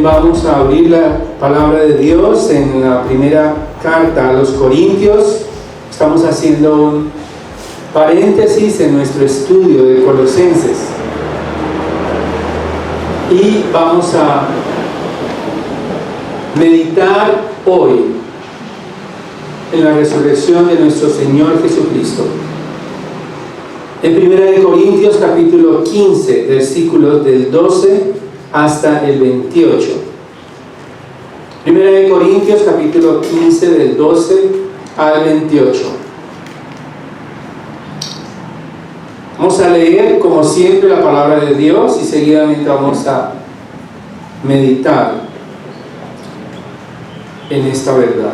Bien, vamos a abrir la palabra de Dios en la primera carta a los Corintios. Estamos haciendo un paréntesis en nuestro estudio de Colosenses. Y vamos a meditar hoy en la resurrección de nuestro Señor Jesucristo. En 1 Corintios capítulo 15, versículos del 12 hasta el 28. 1 Corintios capítulo 15, del 12 al 28. Vamos a leer como siempre la palabra de Dios y seguidamente vamos a meditar en esta verdad.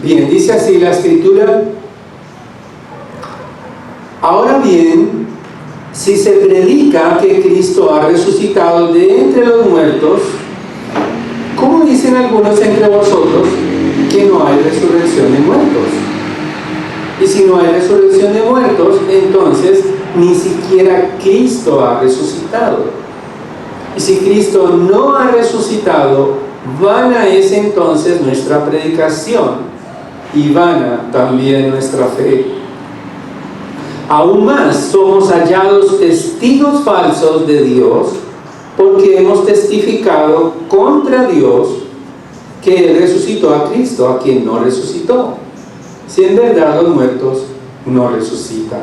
Bien, dice así la Escritura: ahora bien, si se predica que Cristo ha resucitado de entre los muertos, ¿cómo dicen algunos entre vosotros que no hay resurrección de muertos? Y si no hay resurrección de muertos, entonces ni siquiera Cristo ha resucitado. Y si Cristo no ha resucitado, vana es entonces nuestra predicación y vana también nuestra fe. Aún más, somos hallados testigos falsos de Dios, porque hemos testificado contra Dios que Él resucitó a Cristo, a quien no resucitó, si en verdad los muertos no resucitan.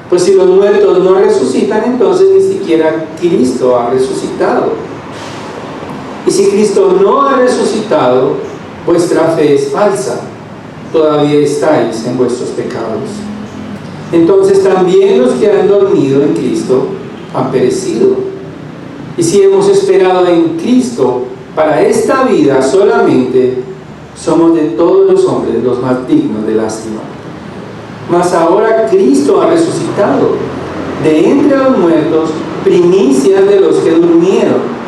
Pues si los muertos no resucitan, entonces ni siquiera Cristo ha resucitado. Y si Cristo no ha resucitado, vuestra fe es falsa, todavía estáis en vuestros pecados. Entonces también los que han dormido en Cristo han perecido. Y si hemos esperado en Cristo para esta vida solamente, somos de todos los hombres los más dignos de lástima. Mas ahora Cristo ha resucitado de entre los muertos, primicias de los que durmieron.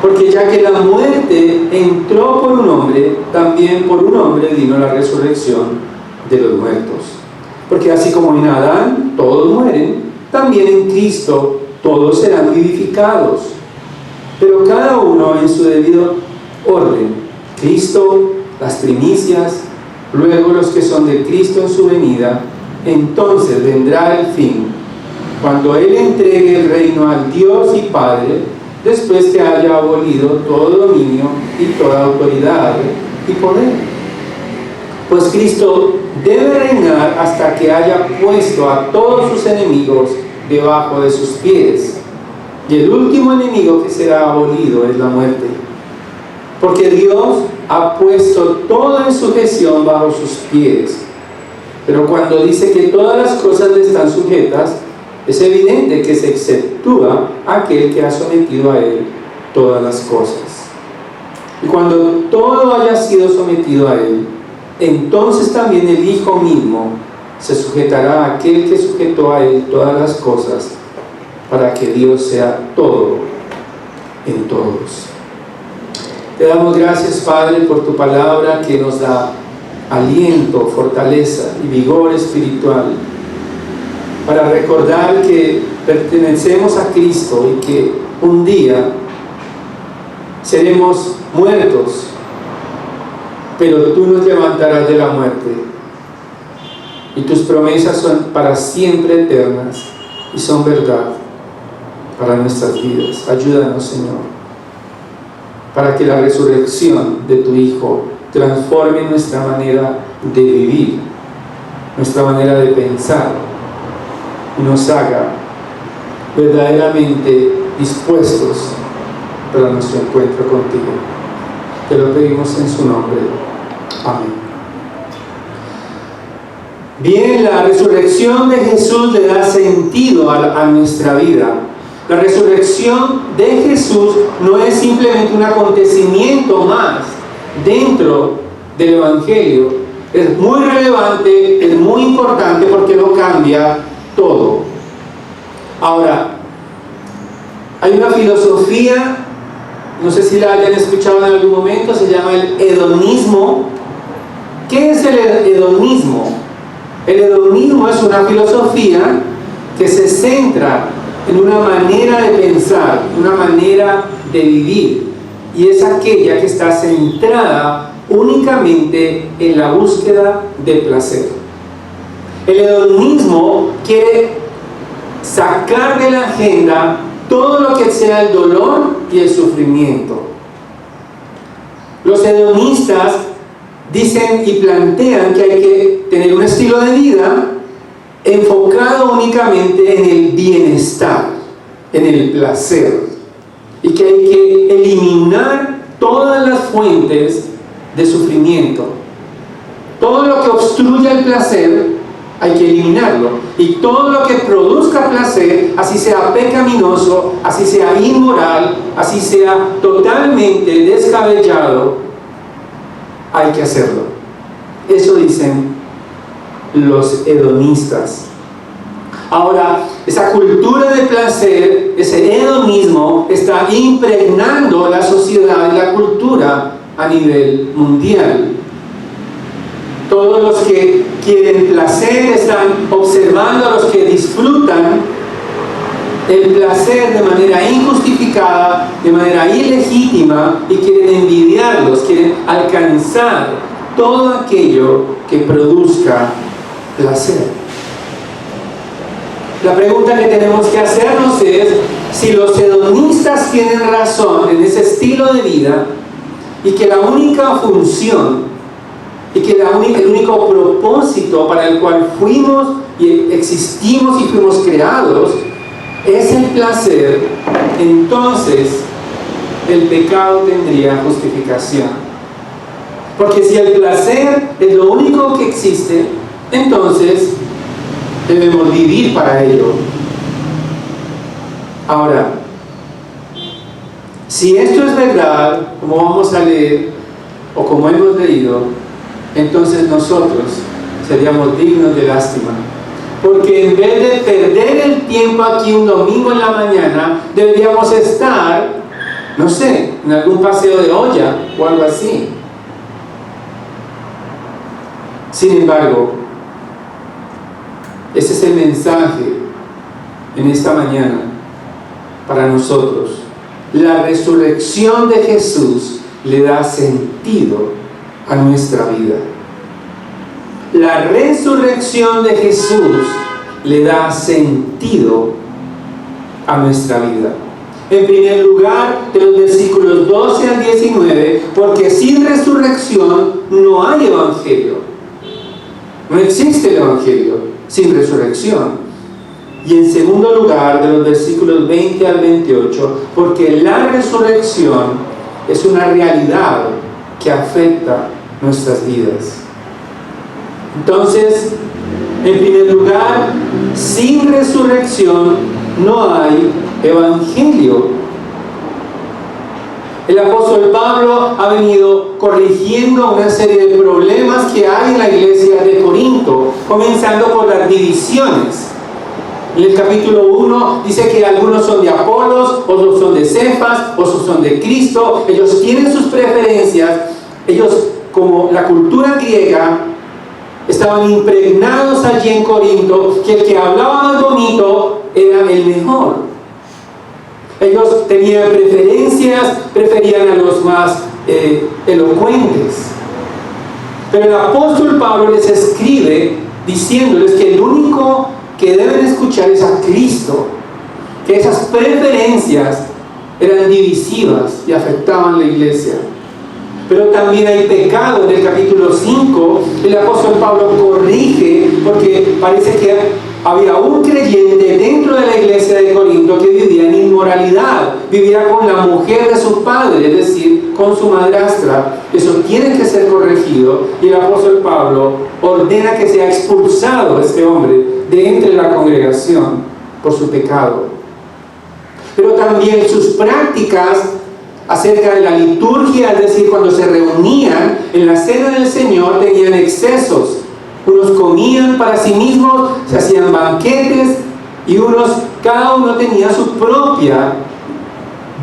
Porque ya que la muerte entró por un hombre, también por un hombre vino la resurrección de los muertos. Porque así como en Adán todos mueren, también en Cristo todos serán vivificados. Pero cada uno en su debido orden. Cristo, las primicias, luego los que son de Cristo en su venida. Entonces vendrá el fin, cuando Él entregue el reino al Dios y Padre, después que haya abolido todo dominio y toda autoridad y poder. Pues Cristo debe reinar hasta que haya puesto a todos sus enemigos debajo de sus pies. Y el último enemigo que será abolido es la muerte. Porque Dios ha puesto todo en sujeción bajo sus pies. Pero cuando dice que todas las cosas le están sujetas, es evidente que se exceptúa aquel que ha sometido a Él todas las cosas. Y cuando todo haya sido sometido a Él, entonces también el Hijo mismo se sujetará a aquel que sujetó a Él todas las cosas, para que Dios sea todo en todos. Te damos gracias, Padre, por tu palabra que nos da aliento, fortaleza y vigor espiritual para recordar que pertenecemos a Cristo y que un día seremos muertos, pero tú nos levantarás de la muerte y tus promesas son para siempre eternas y son verdad para nuestras vidas. Ayúdanos, Señor, para que la resurrección de tu Hijo transforme nuestra manera de vivir, nuestra manera de pensar y nos haga verdaderamente dispuestos para nuestro encuentro contigo. Te lo pedimos en su nombre. Amén. Bien, la resurrección de Jesús le da sentido a nuestra vida. La resurrección de Jesús no es simplemente un acontecimiento más dentro del Evangelio. Es muy relevante, es muy importante porque lo cambia todo. Ahora, hay una filosofía, no sé si la hayan escuchado en algún momento, se llama el hedonismo. ¿Qué es el hedonismo? El hedonismo es una filosofía que se centra en una manera de pensar, una manera de vivir, y es aquella que está centrada únicamente en la búsqueda de placer. El hedonismo quiere sacar de la agenda todo lo que sea el dolor y el sufrimiento. Los hedonistas dicen y plantean que hay que tener un estilo de vida enfocado únicamente en el bienestar, en el placer, y que hay que eliminar todas las fuentes de sufrimiento. Todo lo que obstruya el placer hay que eliminarlo, y todo lo que produzca placer, así sea pecaminoso, así sea inmoral, así sea totalmente descabellado, hay que hacerlo. Eso dicen los hedonistas. Ahora, esa cultura de placer, ese hedonismo, está impregnando la sociedad y la cultura a nivel mundial. Todos los que quieren placer están observando a los que disfrutan el placer de manera injustificada, de manera ilegítima, y quieren envidiarlos, quieren alcanzar todo aquello que produzca placer. La pregunta que tenemos que hacernos es si los hedonistas tienen razón en ese estilo de vida, y que la única función y que el único propósito para el cual fuimos y existimos y fuimos creados es el placer. Entonces el pecado tendría justificación, porque si el placer es lo único que existe, entonces debemos vivir para ello. Ahora, si esto es verdad, como vamos a leer o como hemos leído, entonces nosotros seríamos dignos de lástima, porque en vez de perder el tiempo aquí un domingo en la mañana, deberíamos estar, no sé, en algún paseo de olla o algo así. Sin embargo, ese es el mensaje en esta mañana para nosotros. La resurrección de Jesús le da sentido a nuestra vida. La resurrección de Jesús le da sentido a nuestra vida. En primer lugar, de los versículos 12 al 19, porque sin resurrección no hay evangelio. No existe el evangelio sin resurrección. Y en segundo lugar, de los versículos 20 al 28, porque la resurrección es una realidad que afecta nuestras vidas. Entonces, en primer lugar, sin resurrección no hay evangelio. El apóstol Pablo ha venido corrigiendo una serie de problemas que hay en la iglesia de Corinto, comenzando por las divisiones. En el capítulo 1 dice que algunos son de Apolos, otros son de Cefas, otros son de Cristo. Ellos tienen sus preferencias. Ellos, como la cultura griega, estaban impregnados allí en Corinto, que el que hablaba más bonito era el mejor. Ellos tenían preferencias, preferían a los más elocuentes. Pero el apóstol Pablo les escribe diciéndoles que el único que deben escuchar es a Cristo, que esas preferencias eran divisivas y afectaban la iglesia. Pero también hay pecado. En el capítulo 5, el apóstol Pablo corrige, porque parece que había un creyente dentro de la iglesia de Corinto que vivía en inmoralidad, vivía con la mujer de su padre, es decir, con su madrastra. Eso tiene que ser corregido, y el apóstol Pablo ordena que sea expulsado este hombre de entre la congregación por su pecado. Pero también sus prácticas acerca de la liturgia, es decir, cuando se reunían en la cena del Señor, tenían excesos. Unos comían para sí mismos, se hacían banquetes, y cada uno tenía su propia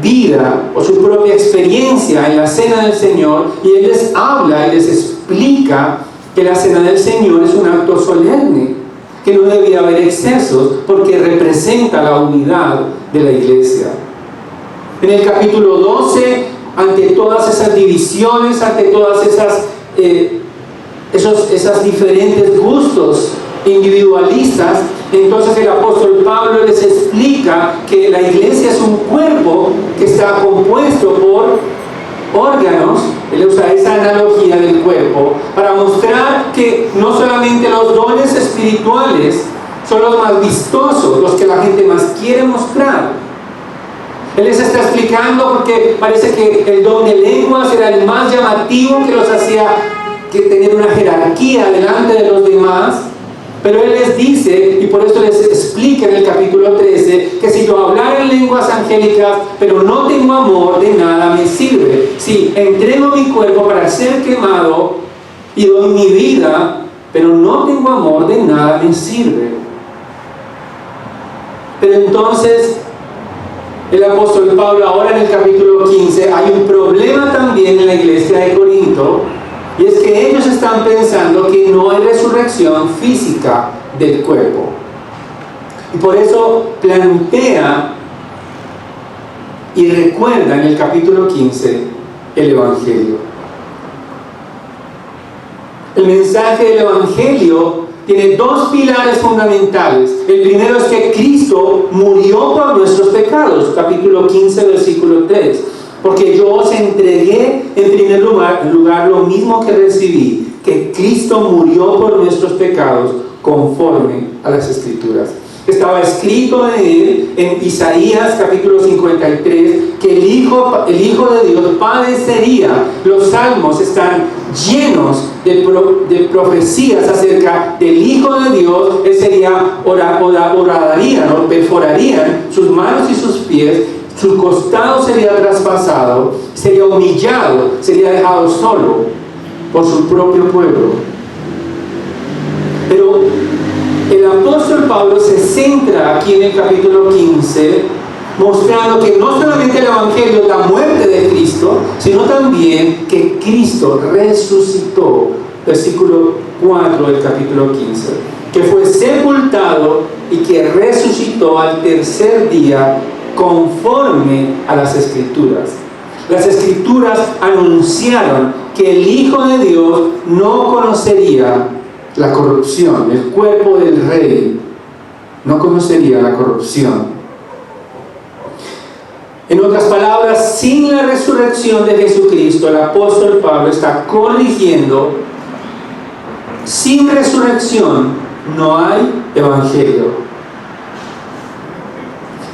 vida o su propia experiencia en la cena del Señor, y Él les habla y les explica que la cena del Señor es un acto solemne, que no debía haber excesos porque representa la unidad de la iglesia. En el capítulo 12, ante todas esas divisiones, ante todas esas diferentes gustos individualistas, entonces el apóstol Pablo les explica que la iglesia es un cuerpo que está compuesto por órganos. Él usa esa analogía del cuerpo para mostrar que no solamente los dones espirituales son los más vistosos, los que la gente más quiere mostrar. Él les está explicando porque parece que el don de lenguas era el más llamativo, que los hacía que tener una jerarquía delante de los demás. Pero Él les dice, y por eso les explica en el capítulo 13, que si yo hablara en lenguas angélicas, pero no tengo amor, de nada me sirve. Si entrego mi cuerpo para ser quemado y doy mi vida, pero no tengo amor, de nada me sirve. Pero entonces, el apóstol Pablo ahora en el capítulo 15, hay un problema también en la iglesia de Corinto, y es que ellos están pensando que no hay resurrección física del cuerpo. Y por eso plantea y recuerda en el capítulo 15 el Evangelio. El mensaje del Evangelio tiene dos pilares fundamentales. El primero es que Cristo murió por nuestros pecados, capítulo 15, versículo 3. Porque yo os entregué en primer lugar lo mismo que recibí, que Cristo murió por nuestros pecados conforme a las Escrituras. Estaba escrito en él, en Isaías capítulo 53, que el Hijo de Dios padecería. Los salmos están llenos de profecías acerca del Hijo de Dios. Él sería, perforarían sus manos y sus pies, su costado sería traspasado, sería humillado, sería dejado solo por su propio pueblo. Pero el apóstol Pablo se centra aquí en el capítulo 15, mostrando que no solamente el Evangelio es la muerte de Cristo, sino también que Cristo resucitó, versículo 4 del capítulo 15, que fue sepultado y que resucitó al tercer día conforme a las Escrituras. Las Escrituras anunciaron que el Hijo de Dios no conocería la corrupción. El cuerpo del Rey no conocería la corrupción. En otras palabras, sin la resurrección de Jesucristo, el apóstol Pablo está corrigiendo: sin resurrección no hay Evangelio.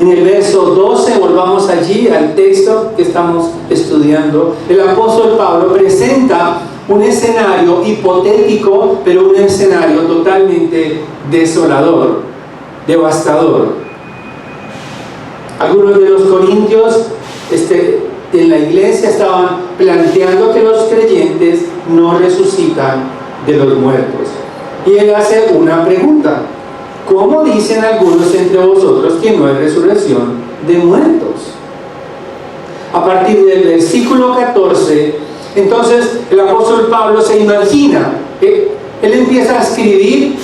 En el verso 12, volvamos allí al texto que estamos estudiando, el apóstol Pablo presenta un escenario hipotético, pero un escenario totalmente desolador, devastador. Algunos de los corintios en la iglesia estaban planteando que los creyentes no resucitan de los muertos. Y él hace una pregunta: ¿cómo dicen algunos entre vosotros que no hay resurrección de muertos? A partir del versículo 14, entonces el apóstol Pablo se imagina, él empieza a escribir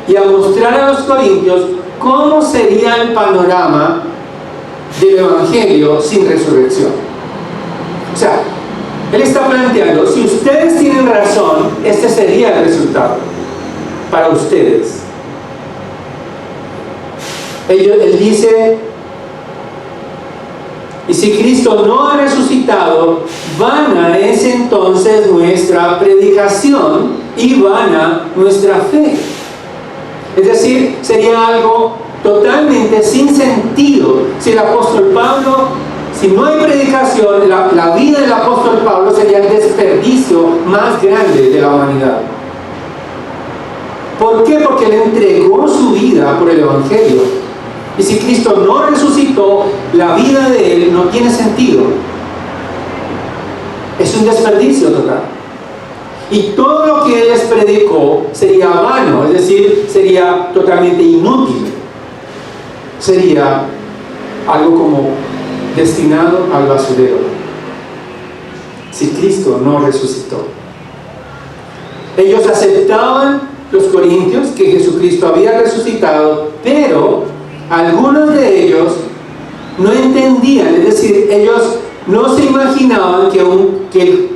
y a mostrar a los corintios cómo sería el panorama del Evangelio sin resurrección. O sea, él está planteando: si ustedes tienen razón, este sería el resultado para ustedes. Él dice: y si Cristo no ha resucitado, vana es entonces nuestra predicación y vana nuestra fe. Es decir, sería algo totalmente sin sentido si el apóstol Pablo, si no hay predicación, la vida del apóstol Pablo sería el desperdicio más grande de la humanidad. ¿Por qué? Porque él entregó su vida por el Evangelio. Y si Cristo no resucitó, la vida de él no tiene sentido. Es un desperdicio total. Y todo lo que él les predicó sería vano, es decir, sería totalmente inútil. Sería algo como destinado al basurero, si Cristo no resucitó. Ellos aceptaban los corintios que Jesucristo había resucitado, pero algunos de ellos no entendían, es decir, ellos no se imaginaban que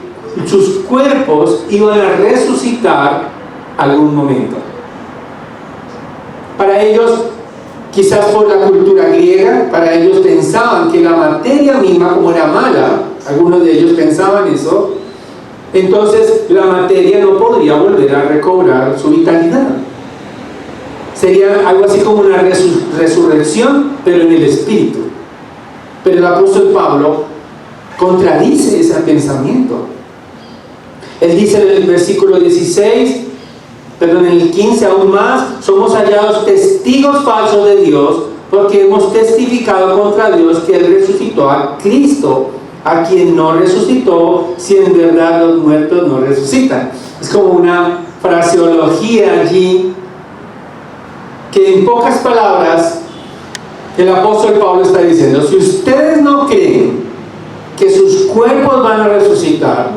sus cuerpos iban a resucitar algún momento. Para ellos, quizás por la cultura griega, para ellos pensaban que la materia misma, como era mala, algunos de ellos pensaban eso, entonces la materia no podría volver a recobrar su vitalidad. Sería algo así como una resurrección, pero en el espíritu. Pero el apóstol Pablo contradice ese pensamiento. Él dice en el versículo 16, en el 15 aún más, somos hallados testigos falsos de Dios, porque hemos testificado contra Dios que Él resucitó a Cristo, a quien no resucitó, si en verdad los muertos no resucitan. Es como una fraseología allí, que en pocas palabras el apóstol Pablo está diciendo: si ustedes no creen que sus cuerpos van a resucitar,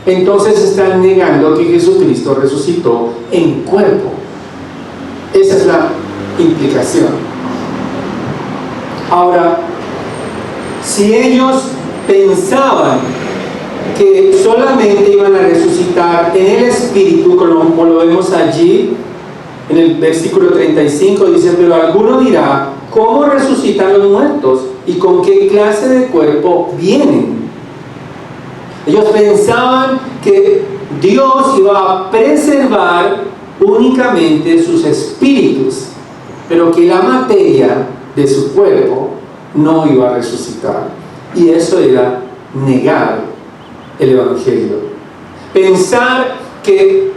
entonces están negando que Jesucristo resucitó en cuerpo. Esa es la implicación. Ahora, si ellos pensaban que solamente iban a resucitar en el espíritu, como lo vemos allí en el versículo 35, dice: pero alguno dirá, ¿cómo resucitan los muertos? ¿Y con qué clase de cuerpo vienen? Ellos pensaban que Dios iba a preservar únicamente sus espíritus, pero que la materia de su cuerpo no iba a resucitar. Y eso era negar el Evangelio. Pensar que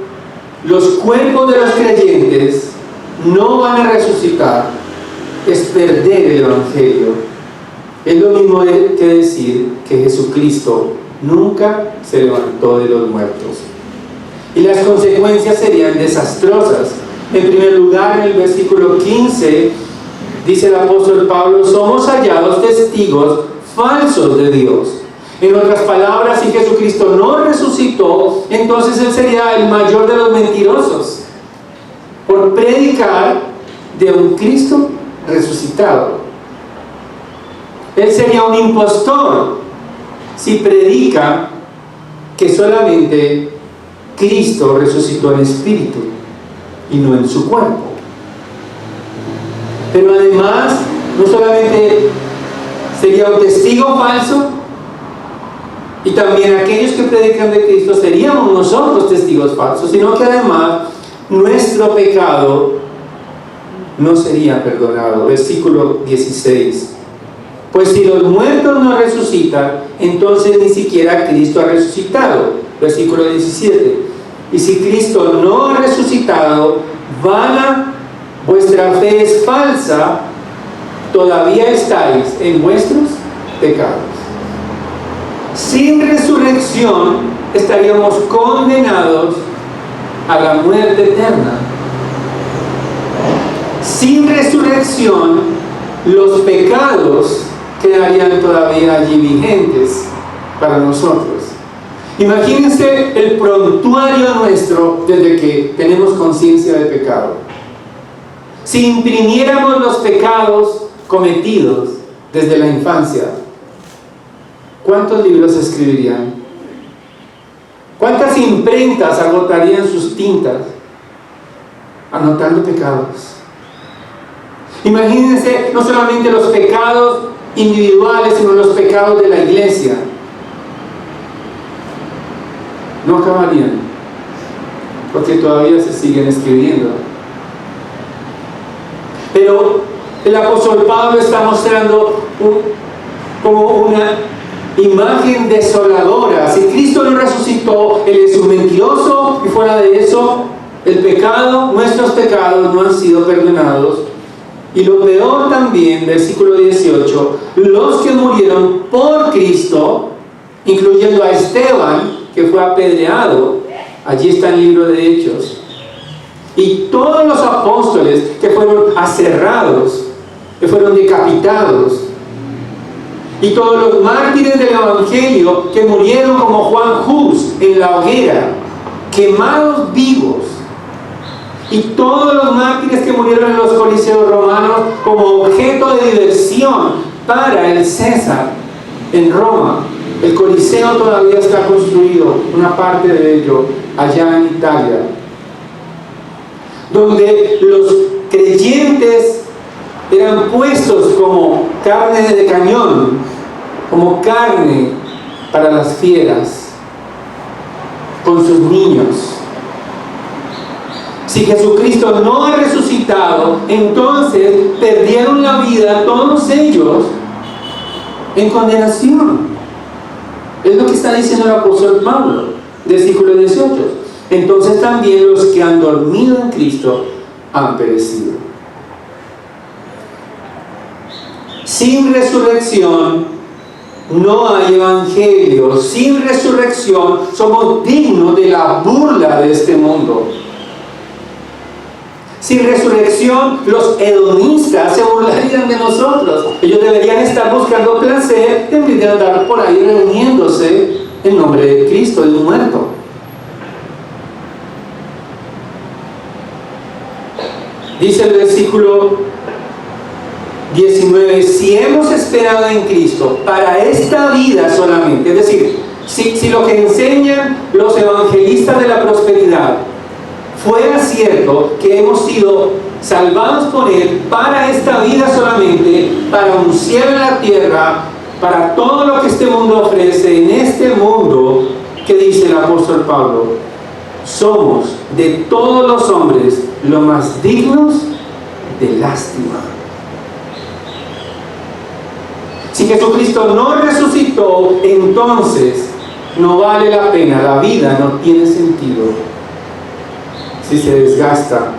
los cuerpos de los creyentes no van a resucitar es perder el Evangelio. Es lo mismo que decir que Jesucristo nunca se levantó de los muertos. Y las consecuencias serían desastrosas. En primer lugar, en el versículo 15, dice el apóstol Pablo: somos hallados testigos falsos de Dios. En otras palabras, si Jesucristo no resucitó, entonces Él sería el mayor de los mentirosos, por predicar de un Cristo resucitado. Él sería un impostor si predica que solamente Cristo resucitó en espíritu y no en su cuerpo. Pero además, no solamente sería un testigo falso, y también aquellos que predican de Cristo seríamos nosotros testigos falsos, sino que además nuestro pecado no sería perdonado. Versículo 16: pues si los muertos no resucitan, entonces ni siquiera Cristo ha resucitado. Versículo 17: y si Cristo no ha resucitado, vana vuestra fe es falsa, todavía estáis en vuestros pecados. Sin resurrección estaríamos condenados a la muerte eterna. Sin resurrección, los pecados quedarían todavía allí vigentes para nosotros. Imagínense el prontuario nuestro desde que tenemos conciencia de pecado. Si imprimiéramos los pecados cometidos desde la infancia, ¿cuántos libros se escribirían? ¿Cuántas imprentas agotarían sus tintas anotando pecados? Imagínense no solamente los pecados individuales, sino los pecados de la iglesia. No acabarían, porque todavía se siguen escribiendo. Pero el apóstol Pablo está mostrando como una imagen desoladora. Si Cristo no resucitó, Él es un mentiroso, y fuera de eso, el pecado, nuestros pecados no han sido perdonados. Y lo peor también, versículo 18, los que murieron por Cristo, incluyendo a Esteban, que fue apedreado, allí está el libro de Hechos, y todos los apóstoles que fueron aserrados, que fueron decapitados, y todos los mártires del Evangelio que murieron como Juan Hus en la hoguera, quemados vivos. y todos los mártires que murieron en los coliseos romanos como objeto de diversión para el César en Roma. El Coliseo todavía está construido, una parte de ello, allá en Italia, donde los creyentes eran puestos como carne de cañón, como carne para las fieras, con sus niños. Si Jesucristo no ha resucitado, entonces perdieron la vida todos ellos en condenación. Es lo que está diciendo el apóstol Pablo, versículo 18. Entonces también los que han dormido en Cristo han perecido. Sin resurrección no hay evangelio. Sin resurrección somos dignos de la burla de este mundo. Sin resurrección, los hedonistas se burlarían de nosotros. Ellos deberían estar buscando placer en vez de andar por ahí reuniéndose en nombre de Cristo, de un muerto. Dice el versículo 19: si hemos esperado en Cristo para esta vida solamente, es decir, si lo que enseñan los evangelistas de la prosperidad fuera cierto, que hemos sido salvados por Él para esta vida solamente, para un cielo en la tierra, para todo lo que este mundo ofrece, en este mundo, que dice el apóstol Pablo, somos de todos los hombres los más dignos de lástima. Si Jesucristo no resucitó, entonces no vale la pena, la vida no tiene sentido si se desgasta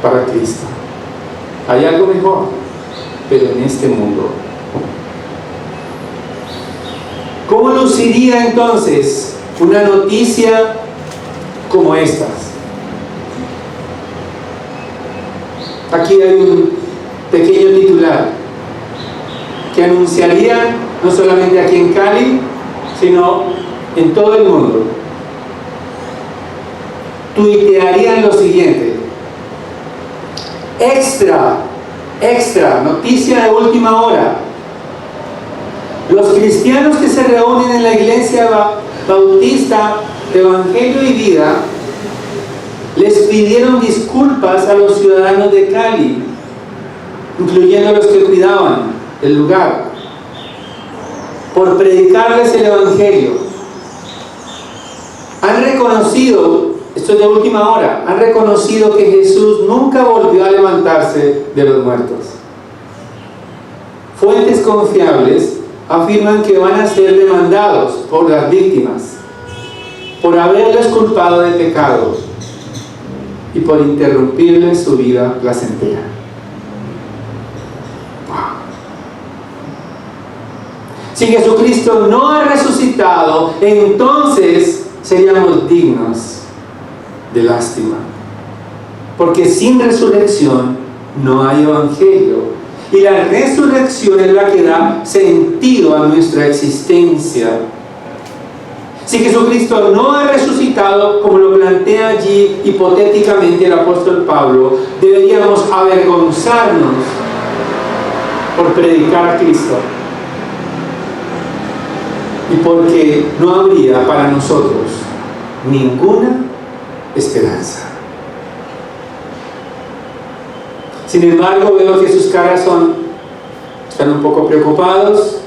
para Cristo. Hay algo mejor, pero en este mundo. ¿Cómo luciría entonces una noticia como estas? Aquí hay un pequeño titular que anunciaría no solamente aquí en Cali, sino en todo el mundo. Tuitearían lo siguiente: extra, noticia de última hora. Los cristianos que se reúnen en la iglesia bautista de Evangelio y Vida les pidieron disculpas a los ciudadanos de Cali, incluyendo a los que cuidaban el lugar, por predicarles el Evangelio. Han reconocido, esto es de última hora, han reconocido que Jesús nunca volvió a levantarse de los muertos. Fuentes confiables afirman que van a ser demandados por las víctimas por haberles culpado de pecado y por interrumpirles su vida placentera. Si Jesucristo no ha resucitado, entonces seríamos dignos de lástima, porque sin resurrección no hay evangelio, y la resurrección es la que da sentido a nuestra existencia. Si Jesucristo no ha resucitado, como lo plantea allí hipotéticamente el apóstol Pablo, deberíamos avergonzarnos por predicar a Cristo, y porque no habría para nosotros ninguna esperanza. Sin embargo, veo que sus caras están un poco preocupados,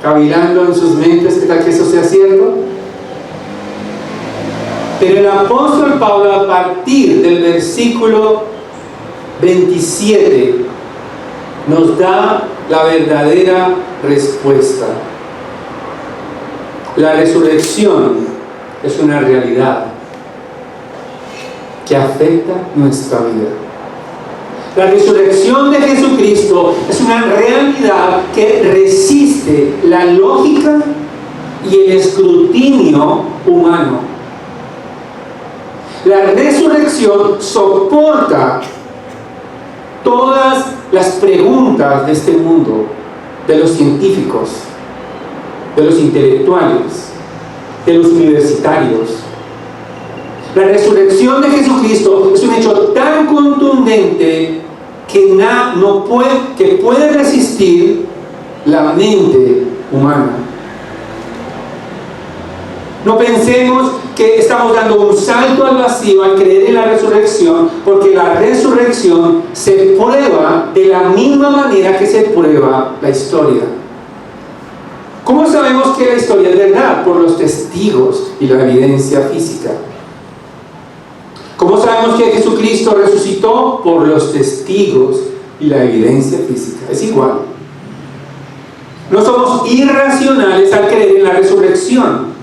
cavilando en sus mentes que tal que eso sea cierto. Pero el apóstol Pablo, a partir del versículo 27, nos da la verdadera respuesta. La resurrección es una realidad que afecta nuestra vida. La resurrección de Jesucristo es una realidad que resiste la lógica y el escrutinio humano. La resurrección soporta todas las preguntas de este mundo, de los científicos, de los intelectuales, de los universitarios. La resurrección de Jesucristo es un hecho tan contundente que puede resistir la mente humana. No pensemos que estamos dando un salto al vacío al creer en la resurrección, porque la resurrección se prueba de la misma manera que se prueba la historia. ¿Cómo sabemos que la historia es verdad? Por los testigos y la evidencia física. ¿Cómo sabemos que Jesucristo resucitó? Por los testigos y la evidencia física. Es igual. No somos irracionales al creer en la resurrección.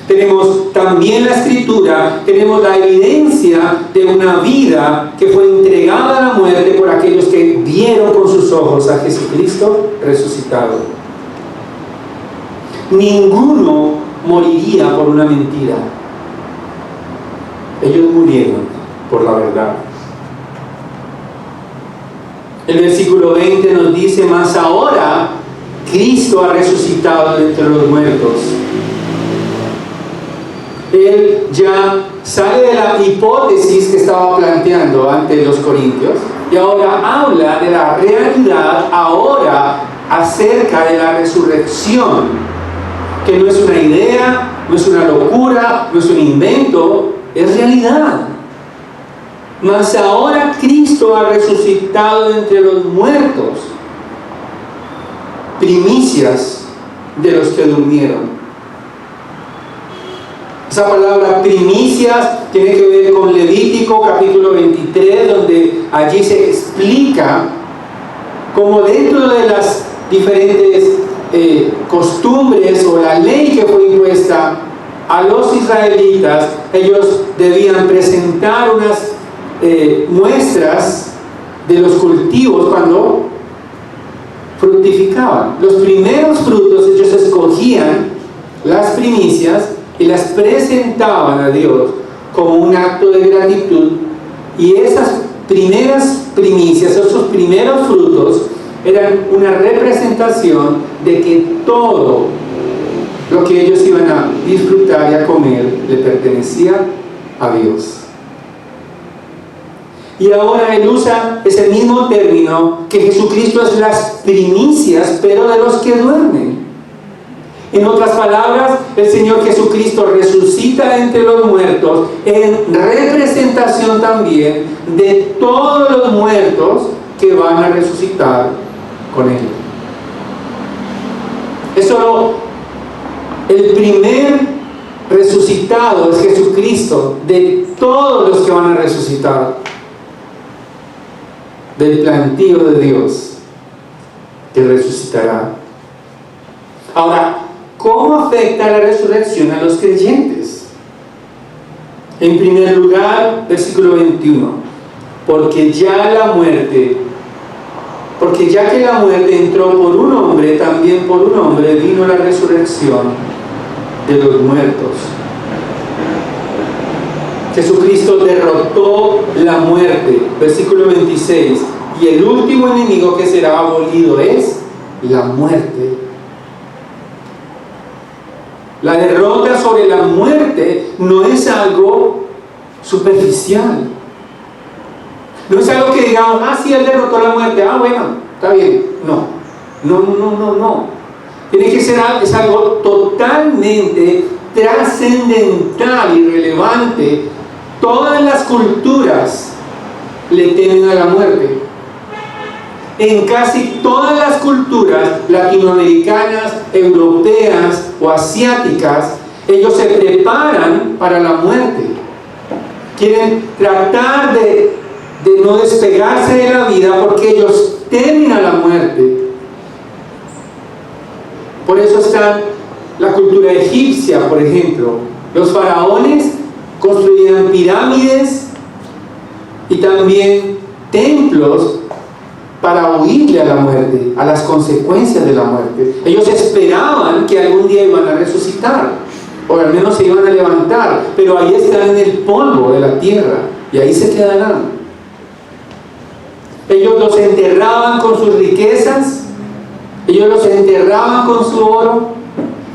Tenemos también la Escritura, tenemos la evidencia de una vida que fue entregada a la muerte por aquellos que vieron con sus ojos a Jesucristo resucitado. Ninguno moriría por una mentira. Ellos murieron por la verdad. El versículo 20 nos dice: mas ahora Cristo ha resucitado de entre los muertos. Él ya sale de la hipótesis que estaba planteando ante los corintios y ahora habla de la realidad ahora acerca de la resurrección, que no es una idea, no es una locura, no es un invento, es realidad. Mas ahora Cristo ha resucitado de entre los muertos, primicias de los que durmieron. Esa palabra primicias tiene que ver con Levítico capítulo 23, donde allí se explica cómo dentro de las diferentes costumbres o la ley que fue impuesta a los israelitas, ellos debían presentar unas muestras de los cultivos cuando fructificaban. Los primeros frutos ellos escogían las primicias y las presentaban a Dios como un acto de gratitud, y esas primeras primicias, esos primeros frutos eran una representación de que todo lo que ellos iban a disfrutar y a comer le pertenecía a Dios. Y ahora él usa ese mismo término, que Jesucristo es las primicias, pero de los que duermen. En otras palabras, el Señor Jesucristo resucita entre los muertos en representación también de todos los muertos que van a resucitar con Él. Es solo el primer resucitado, es Jesucristo, de todos los que van a resucitar, del plantío de Dios que resucitará. Ahora, ¿cómo afecta la resurrección a los creyentes? En primer lugar, versículo 21, porque ya que la muerte entró por un hombre, también por un hombre vino la resurrección de los muertos. Jesucristo derrotó la muerte, versículo 26, y el último enemigo que será abolido es la muerte. La derrota sobre la muerte no es algo superficial. No es algo que digamos, sí, él derrotó la muerte, bueno, está bien. No. Tiene que ser es algo totalmente trascendental y relevante. Todas las culturas le temen a la muerte. En casi todas las culturas latinoamericanas, europeas o asiáticas, ellos se preparan para la muerte. Quieren tratar de no despegarse de la vida porque ellos temen a la muerte. Por eso está la cultura egipcia, por ejemplo. Los faraones construían pirámides y también templos para huirle a la muerte, a las consecuencias de la muerte. Ellos esperaban que algún día iban a resucitar, o al menos se iban a levantar, pero ahí están en el polvo de la tierra, y ahí se quedarán. Ellos los enterraban con sus riquezas, ellos los enterraban con su oro,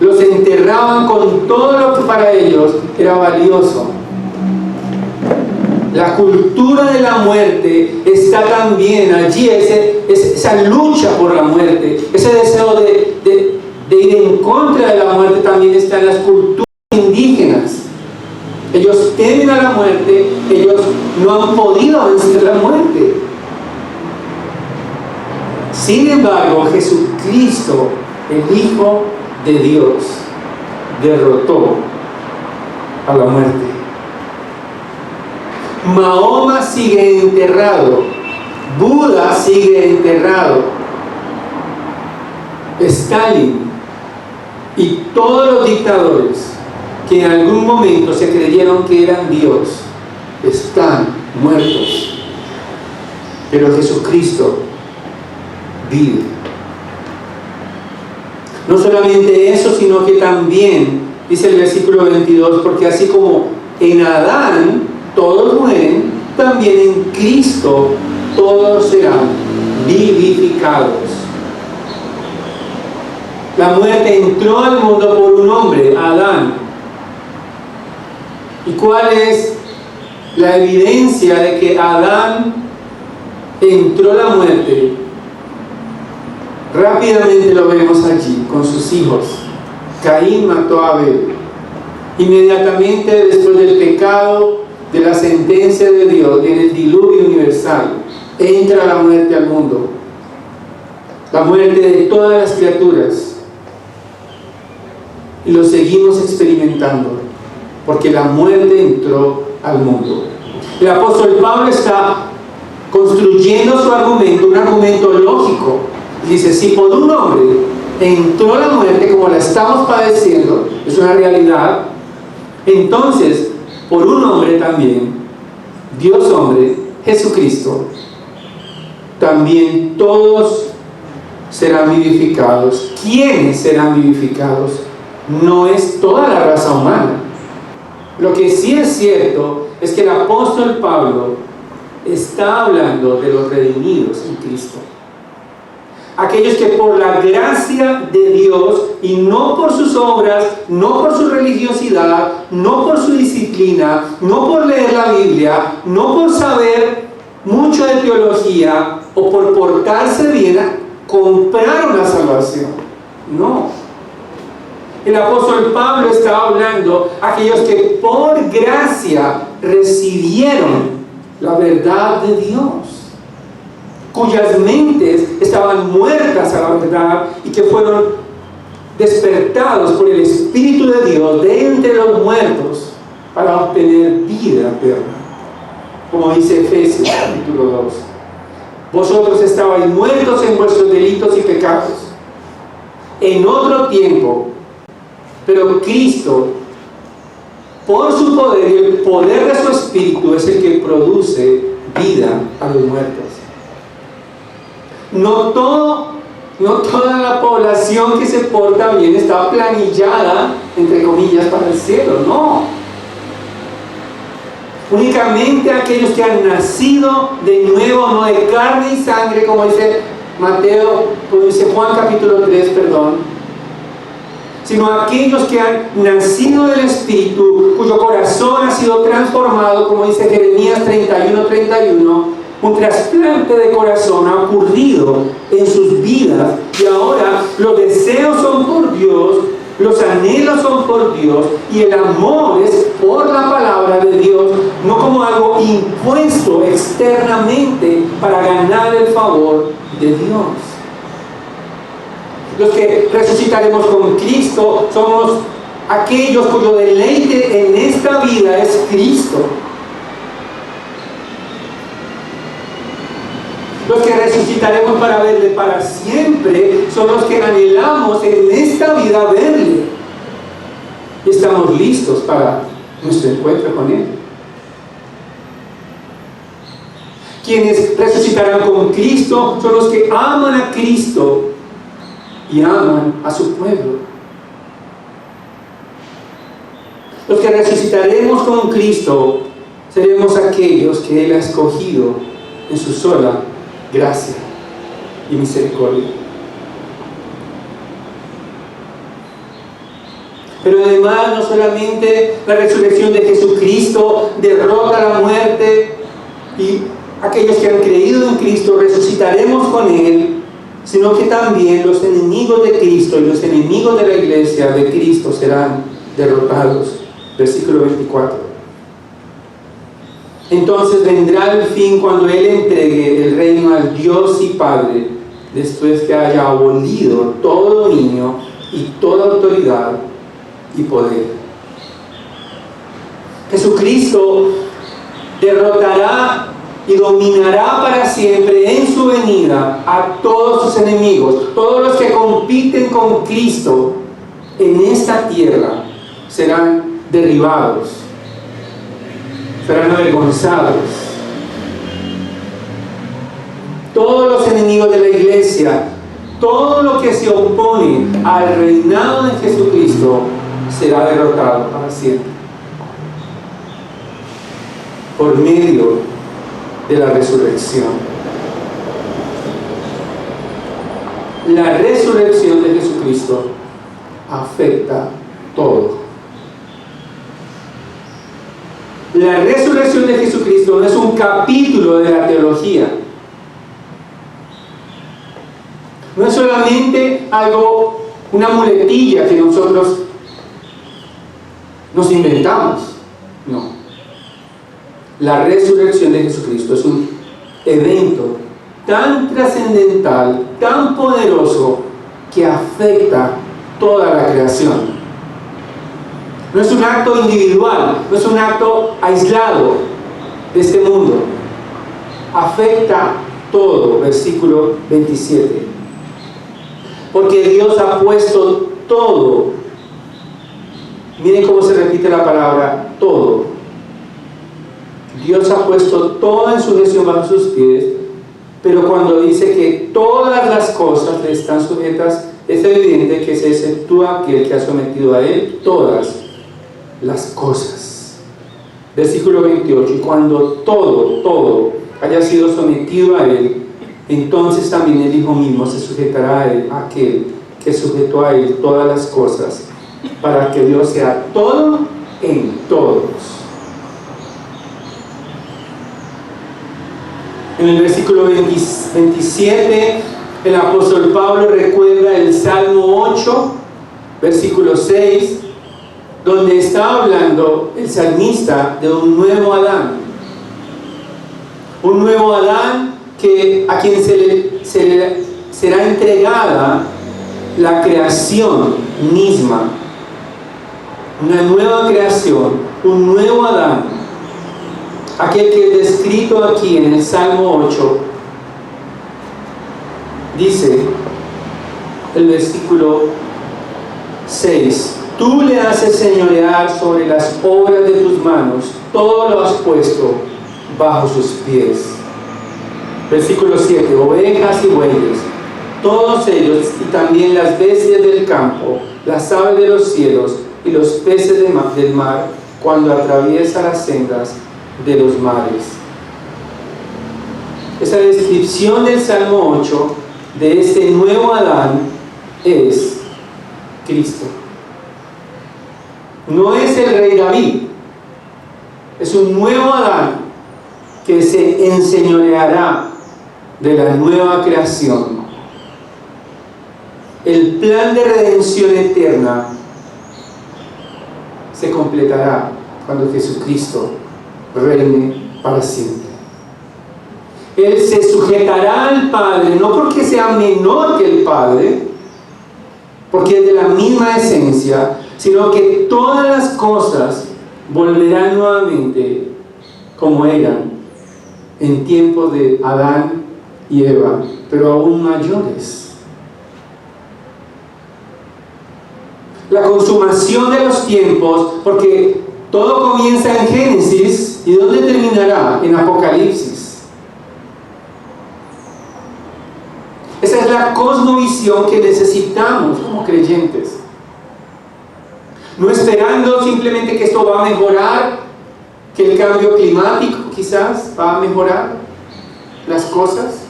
los enterraban con todo lo que para ellos era valioso. La cultura de la muerte está también allí, esa lucha por la muerte, ese deseo de ir en contra de la muerte también está en las culturas indígenas. Ellos temen a la muerte, ellos no han podido vencer la muerte. Sin embargo, Jesucristo, el Hijo de Dios, derrotó a la muerte. Mahoma sigue enterrado, Buda sigue enterrado, Stalin y todos los dictadores que en algún momento se creyeron que eran Dios están muertos. Pero Jesucristo vive. No solamente eso, sino que también, dice el versículo 22, porque así como en Adán todos mueren, también en Cristo todos serán vivificados. La muerte entró al mundo por un hombre, Adán. ¿Y cuál es la evidencia de que Adán entró la muerte? Rápidamente lo vemos allí con sus hijos. Caín mató a Abel. Inmediatamente después del pecado, de la sentencia de Dios, en el diluvio universal, entra la muerte al mundo. La muerte de todas las criaturas. Y lo seguimos experimentando, porque la muerte entró al mundo. El apóstol Pablo está construyendo su argumento, un argumento lógico. Dice, si por un hombre entró la muerte como la estamos padeciendo, es una realidad, entonces por un hombre también, Dios hombre, Jesucristo, también todos serán vivificados. ¿Quiénes serán vivificados? No es toda la raza humana. Lo que sí es cierto es que el apóstol Pablo está hablando de los redimidos en Cristo. Aquellos que por la gracia de Dios y no por sus obras, no por su religiosidad, no por su disciplina, no por leer la Biblia, no por saber mucho de teología o por portarse bien, compraron la salvación. No. El apóstol Pablo está hablando a aquellos que por gracia recibieron la verdad de Dios, cuyas mentes estaban muertas a la verdad y que fueron despertados por el Espíritu de Dios de entre los muertos para obtener vida eterna. Como dice Efesios capítulo 2. Vosotros estabais muertos en vuestros delitos y pecados en otro tiempo, pero Cristo, por su poder y el poder de su Espíritu, es el que produce vida a los muertos. No toda la población que se porta bien está planillada, entre comillas, para el cielo, no. Únicamente aquellos que han nacido de nuevo, no de carne y sangre, como dice como dice Juan capítulo 3, sino aquellos que han nacido del Espíritu, cuyo corazón ha sido transformado, como dice Jeremías 31:31, un trasplante de corazón ha ocurrido en sus vidas y ahora los deseos son por Dios, los anhelos son por Dios y el amor es por la palabra de Dios, no como algo impuesto externamente para ganar el favor de Dios. Los que resucitaremos con Cristo somos aquellos cuyo deleite en esta vida es Cristo. Los que resucitaremos para verle para siempre son los que anhelamos en esta vida verle. Y estamos listos para nuestro encuentro con Él. Quienes resucitarán con Cristo son los que aman a Cristo y aman a su pueblo. Los que resucitaremos con Cristo seremos aquellos que Él ha escogido en su sola gracia y misericordia. Pero además, no solamente la resurrección de Jesucristo derrota la muerte y aquellos que han creído en Cristo resucitaremos con Él, sino que también los enemigos de Cristo y los enemigos de la iglesia de Cristo serán derrotados. Versículo 24. Entonces vendrá el fin cuando Él entregue el reino al Dios y Padre, después que haya abolido todo dominio y toda autoridad y poder. Jesucristo derrotará y dominará para siempre en su venida a todos sus enemigos. Todos los que compiten con Cristo en esta tierra serán derribados, serán avergonzados. Todos los enemigos de la iglesia, todo lo que se opone al reinado de Jesucristo será derrotado para siempre por medio de la resurrección. La resurrección de Jesucristo afecta todo. La resurrección de Jesucristo no es un capítulo de la teología. No es solamente algo, una muletilla que nosotros nos inventamos. No. La resurrección de Jesucristo es un evento tan trascendental, tan poderoso, que afecta toda la creación. No es un acto individual, no es un acto aislado de este mundo. Afecta todo, versículo 27. Porque Dios ha puesto todo. Miren cómo se repite la palabra todo. Dios ha puesto todo en sujeción bajo sus pies, pero cuando dice que todas las cosas le están sujetas, es evidente que se exceptúa aquel que ha sometido a Él todas las cosas. Versículo 28. Y cuando todo haya sido sometido a Él, entonces también el Hijo mismo se sujetará a Él, a aquel que sujetó a Él todas las cosas, para que Dios sea todo en todos. En el versículo 27, el apóstol Pablo recuerda el Salmo 8, versículo 6, donde está hablando el salmista de un nuevo Adán. Un nuevo Adán a quien será entregada la creación misma. Una nueva creación, un nuevo Adán. Aquel que es descrito aquí en el Salmo 8, dice el versículo 6: Tú le haces señorear sobre las obras de tus manos, todo lo has puesto bajo sus pies. Versículo 7: Ovejas y bueyes, todos ellos, y también las bestias del campo, las aves de los cielos y los peces del mar, cuando atraviesa las sendas de los mares. Esa descripción del Salmo 8 de este nuevo Adán es Cristo. No es el rey David, es un nuevo Adán que se enseñoreará de la nueva creación. El plan de redención eterna se completará cuando Jesucristo reine para siempre. Él se sujetará al Padre, no porque sea menor que el Padre, porque es de la misma esencia, sino que todas las cosas volverán nuevamente como eran en tiempos de Adán y Eva, pero aún mayores. La consumación de los tiempos, porque todo comienza en Génesis, ¿y dónde terminará? En Apocalipsis. Esa es la cosmovisión que necesitamos como creyentes. No esperando simplemente que esto va a mejorar, que el cambio climático quizás va a mejorar las cosas,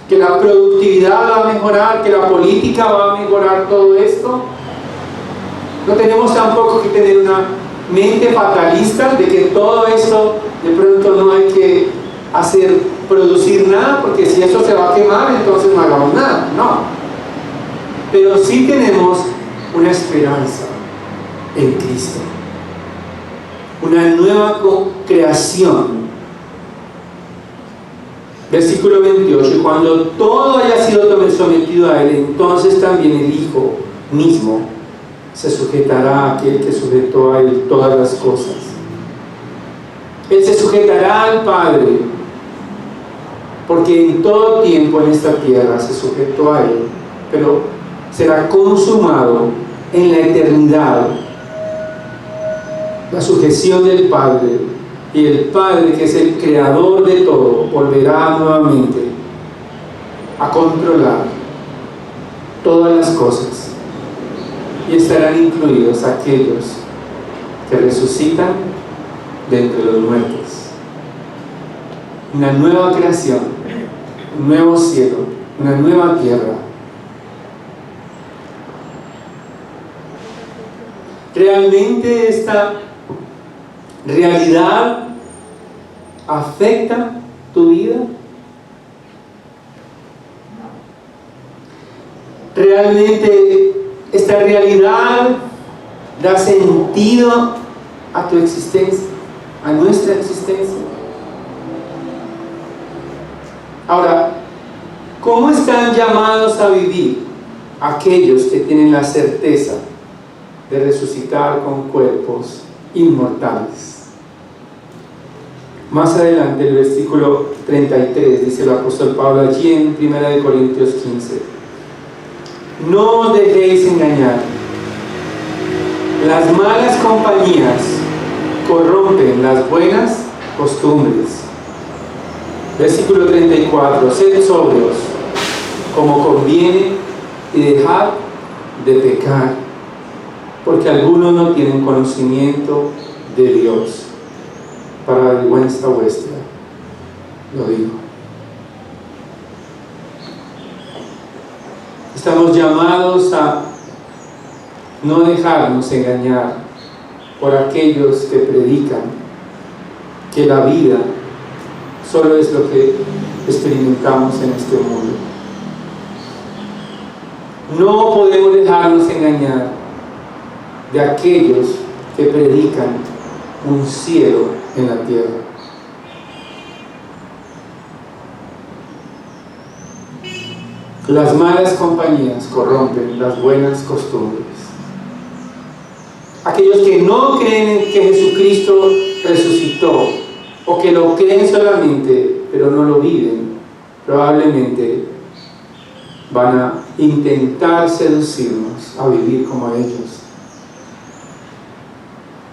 que la productividad va a mejorar, que la política va a mejorar todo esto. No tenemos tampoco que tener una mente fatalista de que todo esto de pronto no hay que producir nada, porque si eso se va a quemar, entonces no hagamos nada. No. Pero sí tenemos una esperanza en Cristo, una nueva creación. Versículo 28: y cuando todo haya sido sometido a Él, entonces también el Hijo mismo se sujetará a aquel que sujetó a Él todas las cosas. Él se sujetará al Padre, porque en todo tiempo en esta tierra se sujetó a Él, pero será consumado en la eternidad la sujeción del Padre, y el Padre, que es el creador de todo, volverá nuevamente a controlar todas las cosas, y estarán incluidos aquellos que resucitan de entre los muertos. Una nueva creación, un nuevo cielo, una nueva tierra. ¿Realmente esta realidad afecta tu vida? ¿Realmente esta realidad da sentido a tu existencia, a nuestra existencia? Ahora, ¿cómo están llamados a vivir aquellos que tienen la certeza de resucitar con cuerpos inmortales? Más adelante, el versículo 33, dice el apóstol Pablo allí en 1 Corintios 15: no os dejéis engañar, las malas compañías corrompen las buenas costumbres. Versículo 34: sed sobrios como conviene y dejad de pecar, porque algunos no tienen conocimiento de Dios. Para vergüenza vuestra lo digo. Estamos llamados a no dejarnos engañar por aquellos que predican que la vida solo es lo que experimentamos en este mundo. No podemos dejarnos engañar de aquellos que predican un cielo en la tierra. Las malas compañías corrompen las buenas costumbres. Aquellos que no creen que Jesucristo resucitó, o que lo creen solamente, pero no lo viven, probablemente van a intentar seducirnos a vivir como ellos.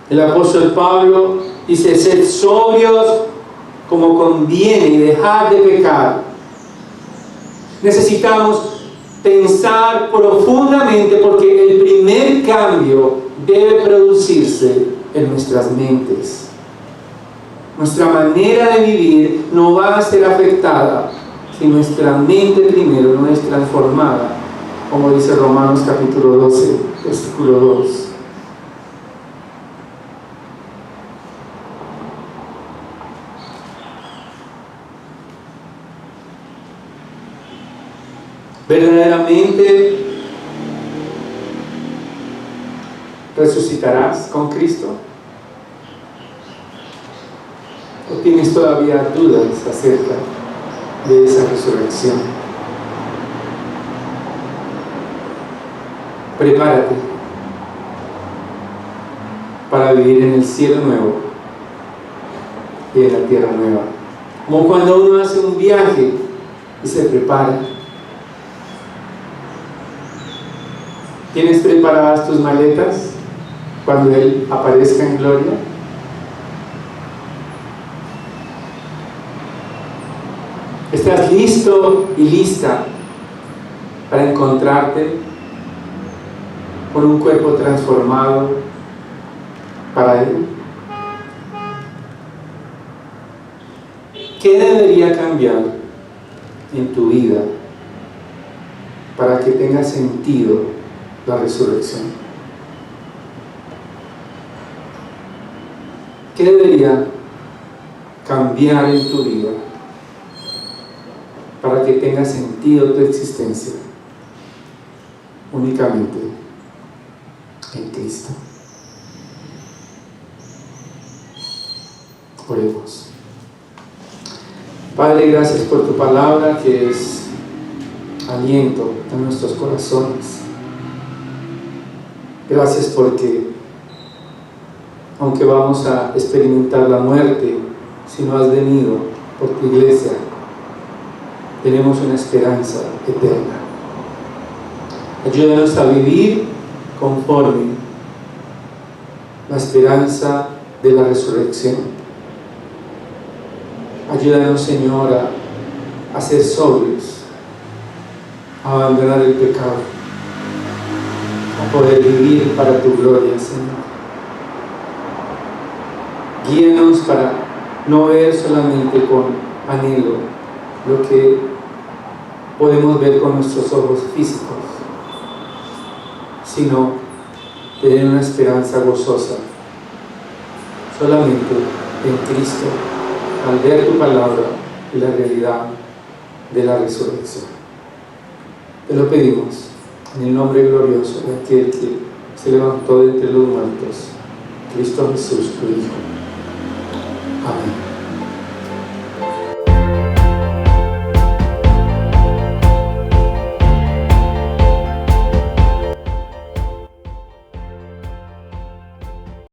El apóstol Pablo dice: sed sobrios como conviene y dejad de pecar. Necesitamos pensar profundamente, porque el primer cambio debe producirse en nuestras mentes. Nuestra manera de vivir no va a ser afectada si nuestra mente primero no es transformada, como dice Romanos capítulo 12, versículo 2. ¿Verdaderamente resucitarás con Cristo? ¿O tienes todavía dudas acerca de esa resurrección? Prepárate para vivir en el cielo nuevo y en la tierra nueva. Como cuando uno hace un viaje y se prepara. ¿Tienes preparadas tus maletas cuando Él aparezca en gloria? ¿Estás listo y lista para encontrarte con un cuerpo transformado para Él? ¿Qué debería cambiar en tu vida para que tenga sentido la resurrección? ¿Qué debería cambiar en tu vida para que tenga sentido tu existencia? Únicamente en Cristo. Oremos. Padre, gracias por tu palabra que es aliento en nuestros corazones. Gracias porque aunque vamos a experimentar la muerte, si no has venido por tu iglesia, tenemos una esperanza eterna. Ayúdanos a vivir conforme la esperanza de la resurrección. Ayúdanos, Señor, a ser sobrios, a abandonar el pecado, a poder vivir para tu gloria, Señor. Guíanos para no ver solamente con anhelo lo que podemos ver con nuestros ojos físicos, sino tener una esperanza gozosa solamente en Cristo, al ver tu palabra y la realidad de la resurrección. Te lo pedimos en el nombre glorioso de aquel que se levantó de entre los muertos, Cristo Jesús, tu Hijo. Amén.